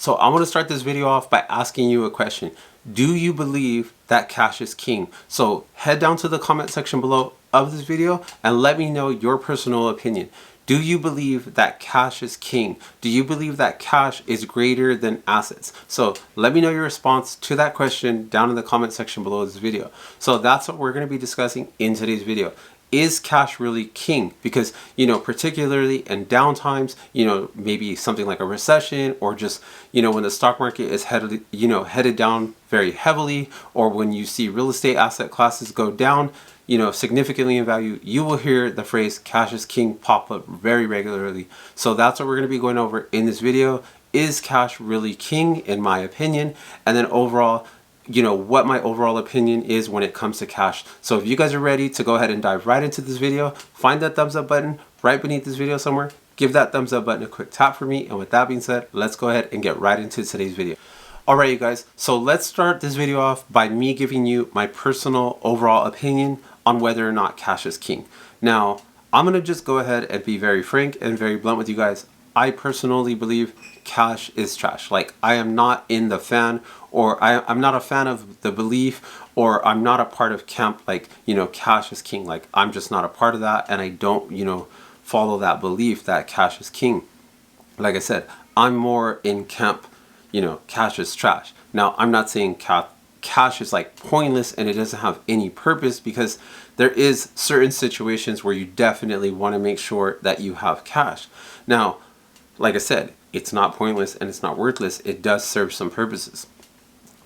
So I'm going to start this video off by asking you a question. Do you believe that cash is king? So head down to the comment section below of this video and let me know your personal opinion. Do you believe that cash is king? Do you believe that cash is greater than assets? So let me know your response to that question down in the comment section below this video. So that's what we're going to be discussing in today's video. Is cash really king? Because, particularly in down times, maybe something like a recession, or just, when the stock market is headed down very heavily, or when you see real estate asset classes go down, significantly in value, you will hear the phrase cash is king pop up very regularly. So that's what we're going to be going over in this video. Is cash really king, in my opinion? And then overall, what my overall opinion is when it comes to cash. So if you guys are ready to go ahead and dive right into this video, find that thumbs up button right beneath this video somewhere. Give that thumbs up button a quick tap for me. And with that being said, let's go ahead and get right into today's video. Alright, you guys, so let's start this video off by me giving you my personal overall opinion on whether or not cash is king. Now, I'm going to just go ahead and be very frank and very blunt with you guys. I personally believe cash is trash. Like, I am not in the fan, or I'm not a fan of the belief, or I'm not a part of camp like, cash is king. Like, I'm just not a part of that, and I don't, follow that belief that cash is king. Like I said, I'm more in camp, cash is trash. Now, I'm not saying cash is like pointless and it doesn't have any purpose, because there is certain situations where you definitely want to make sure that you have cash. Now, like I said, it's not pointless and it's not worthless. It does serve some purposes.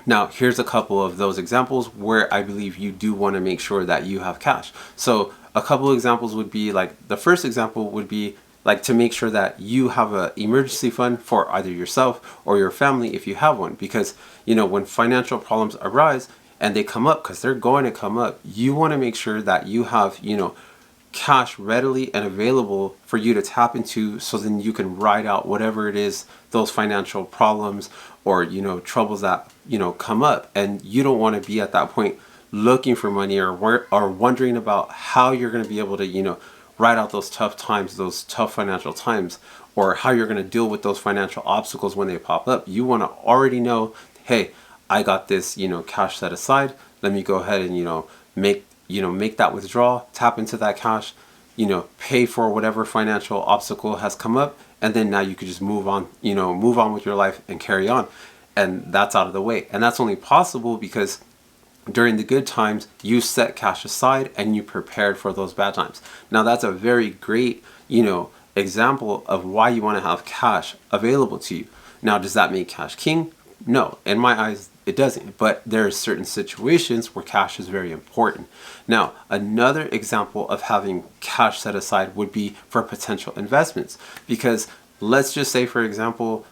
Now, here's a couple of those examples where I believe you do want to make sure that you have cash. So a couple of examples would be like, the first example would be like to make sure that you have an emergency fund for either yourself or your family if you have one. Because, when financial problems arise and they come up, because they're going to come up, you want to make sure that you have, cash readily and available for you to tap into, so then you can ride out whatever it is, those financial problems or troubles that come up. And you don't want to be at that point looking for money or wondering about how you're going to be able to ride out those tough times, those tough financial times, or how you're going to deal with those financial obstacles when they pop up. You want to already know, hey, I got this cash set aside. Let me go ahead and make that withdrawal, tap into that cash, pay for whatever financial obstacle has come up, and then now you could just move on with your life and carry on. And that's out of the way. And that's only possible because during the good times, you set cash aside and you prepared for those bad times. Now, that's a very great, example of why you want to have cash available to you. Now, does that make cash king? No, in my eyes, it doesn't. But there are certain situations where cash is very important. Now, another example of having cash set aside would be for potential investments. Because let's just say, for example,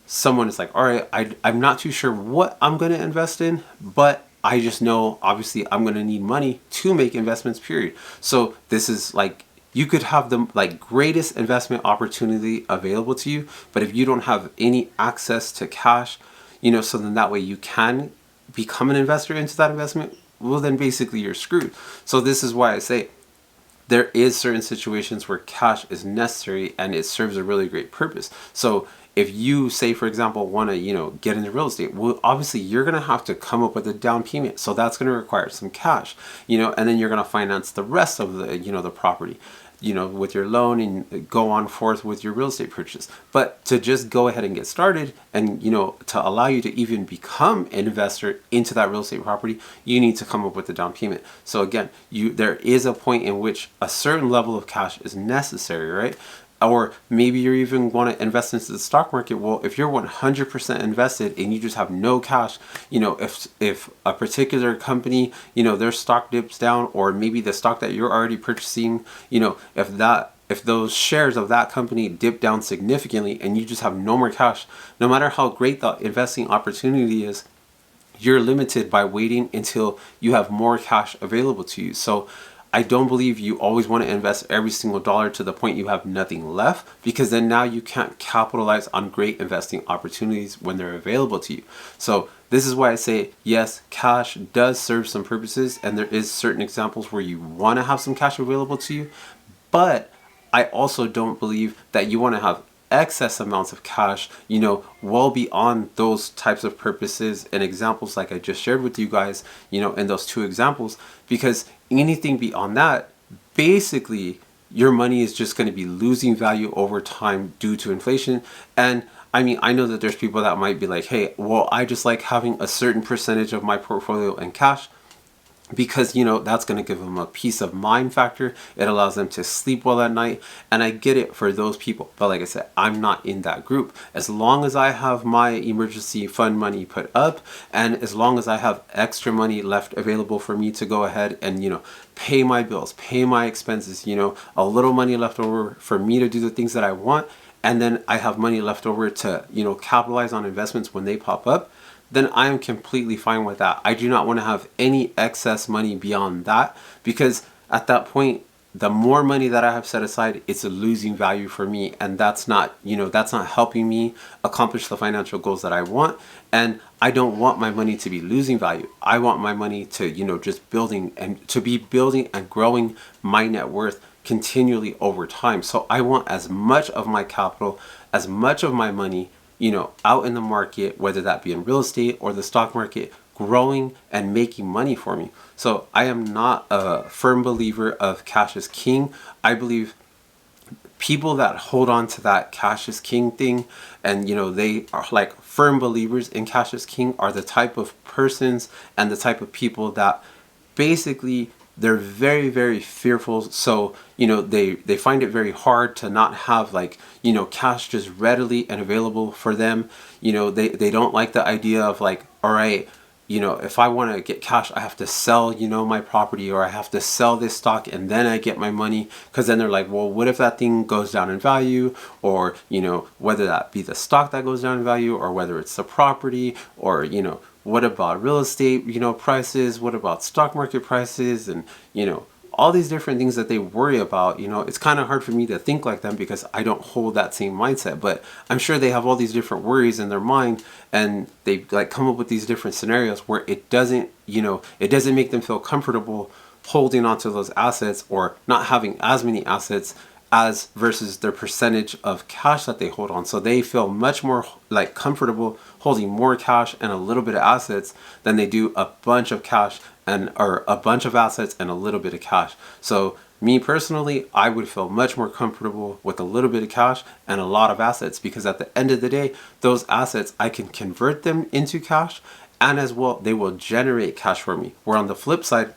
someone is like, all right, I'm not too sure what I'm going to invest in, but I just know, obviously, I'm going to need money to make investments, period. So this is like, you could have the greatest investment opportunity available to you, but if you don't have any access to cash, so then that way you can become an investor into that investment, well, then basically you're screwed. So this is why I say there is certain situations where cash is necessary and it serves a really great purpose. So if you say, for example, want to, get into real estate, well, obviously you're going to have to come up with a down payment. So that's going to require some cash, and then you're going to finance the rest of the, the property, with your loan, and go on forth with your real estate purchase. But to just go ahead and get started and, to allow you to even become an investor into that real estate property, you need to come up with a down payment. So again, there is a point in which a certain level of cash is necessary, right? Or maybe you even want to invest into the stock market. Well, if you're 100% invested and you just have no cash, if a particular company, their stock dips down, or maybe the stock that you're already purchasing, if those shares of that company dip down significantly and you just have no more cash, no matter how great the investing opportunity is, you're limited by waiting until you have more cash available to you. So I don't believe you always want to invest every single dollar to the point you have nothing left, because then now you can't capitalize on great investing opportunities when they're available to you. So this is why I say, yes, cash does serve some purposes, and there is certain examples where you want to have some cash available to you, but I also don't believe that you want to have excess amounts of cash, you know, well beyond those types of purposes and examples like I just shared with you guys, you know, in those two examples, because anything beyond that, basically your money is just going to be losing value over time due to inflation. And I mean, I know that there's people that might be like, hey, well, I just like having a certain percentage of my portfolio in cash, because you know that's going to give them a peace of mind factor. It allows them to sleep well at night, and I get it for those people. But like I said, I'm not in that group. As long as I have my emergency fund money put up, and as long as I have extra money left available for me to go ahead and, you know, pay my bills, pay my expenses, you know, a little money left over for me to do the things that I want, and then I have money left over to, you know, capitalize on investments when they pop up, then I am completely fine with that. I do not want to have any excess money beyond that, because at that point, the more money that I have set aside, it's a losing value for me, and that's not, you know, that's not helping me accomplish the financial goals that I want. And I don't want my money to be losing value. I want my money to, you know, just building and to be building and growing my net worth continually over time. So I want as much of my capital, as much of my money, you know, out in the market, whether that be in real estate or the stock market, growing and making money for me. So I am not a firm believer of cash is king. I believe people that hold on to that cash is king thing, and you know, they are like firm believers in cash is king, are the type of persons and the type of people that basically they're very, very fearful. So, you know, they find it very hard to not have, like, you know, cash just readily and available for them. You know, they don't like the idea of like, all right, you know, if I want to get cash, I have to sell, you know, my property, or I have to sell this stock and then I get my money. Because then they're like, well, what if that thing goes down in value? Or, you know, whether that be the stock that goes down in value, or whether it's the property, or, you know, what about real estate, you know, prices? What about stock market prices? And, you know, all these different things that they worry about. You know, it's kind of hard for me to think like them because I don't hold that same mindset, but I'm sure they have all these different worries in their mind, and they like come up with these different scenarios where it doesn't, you know, it doesn't make them feel comfortable holding onto those assets, or not having as many assets as versus their percentage of cash that they hold on. So they feel much more like comfortable holding more cash and a little bit of assets than they do a bunch of cash and, or a bunch of assets and a little bit of cash. So me personally, I would feel much more comfortable with a little bit of cash and a lot of assets, because at the end of the day, those assets, I can convert them into cash, and as well, they will generate cash for me. Where on the flip side,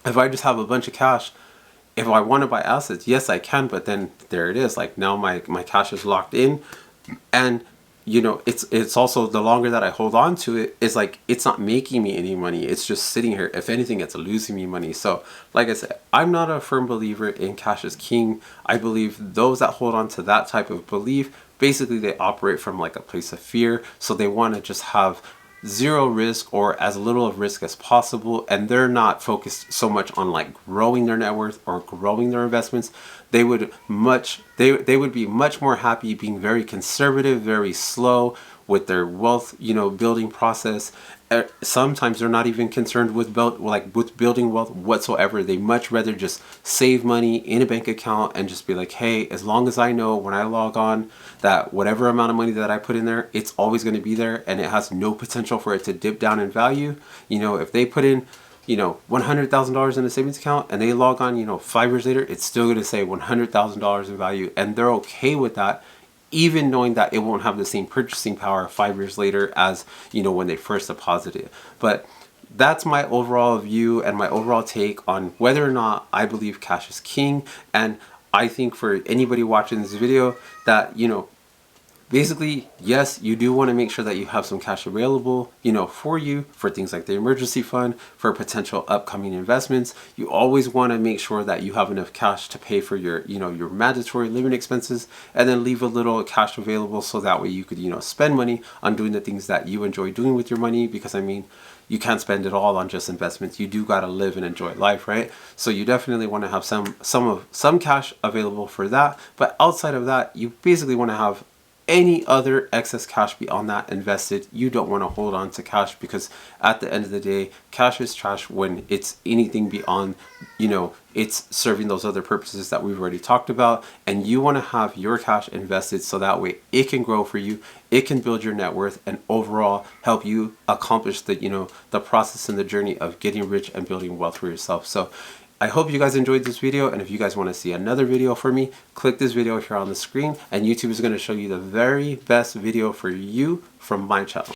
if I just have a bunch of cash, if I want to buy assets, yes, I can, but then there it is. Like now my cash is locked in, and you know, it's also the longer that I hold on to it, it's like it's not making me any money. It's just sitting here. If anything, it's losing me money. So like I said, I'm not a firm believer in cash is king. I believe those that hold on to that type of belief, basically they operate from like a place of fear. So they want to just have zero risk or as little of risk as possible, and they're not focused so much on like growing their net worth or growing their investments. They would they would be much more happy being very conservative, very slow with their wealth, you know, building process. Sometimes they're not even concerned with with building wealth whatsoever. They much rather just save money in a bank account and just be like, hey, as long as I know when I log on that whatever amount of money that I put in there, it's always going to be there, and it has no potential for it to dip down in value. You know, if they put in, you know, $100,000 in a savings account and they log on, you know, 5 years later, it's still going to say $100,000 in value, and they're okay with that, even knowing that it won't have the same purchasing power 5 years later as, you know, when they first deposited. But that's my overall view and my overall take on whether or not I believe cash is king. And I think for anybody watching this video that, you know, basically, yes, you do want to make sure that you have some cash available, you know, for you, for things like the emergency fund, for potential upcoming investments. You always want to make sure that you have enough cash to pay for your, you know, your mandatory living expenses, and then leave a little cash available so that way you could, you know, spend money on doing the things that you enjoy doing with your money. Because I mean, you can't spend it all on just investments. You do got to live and enjoy life, right? So you definitely want to have some cash available for that. But outside of that, you basically want to have any other excess cash beyond that invested. You don't want to hold on to cash, because at the end of the day, cash is trash when it's anything beyond, it's serving those other purposes that we've already talked about. And you want to have your cash invested so that way it can grow for you, it can build your net worth, and overall help you accomplish the process and the journey of getting rich and building wealth for yourself. So I hope you guys enjoyed this video, and if you guys want to see another video for me, click this video here on the screen, and YouTube is going to show you the very best video for you from my channel.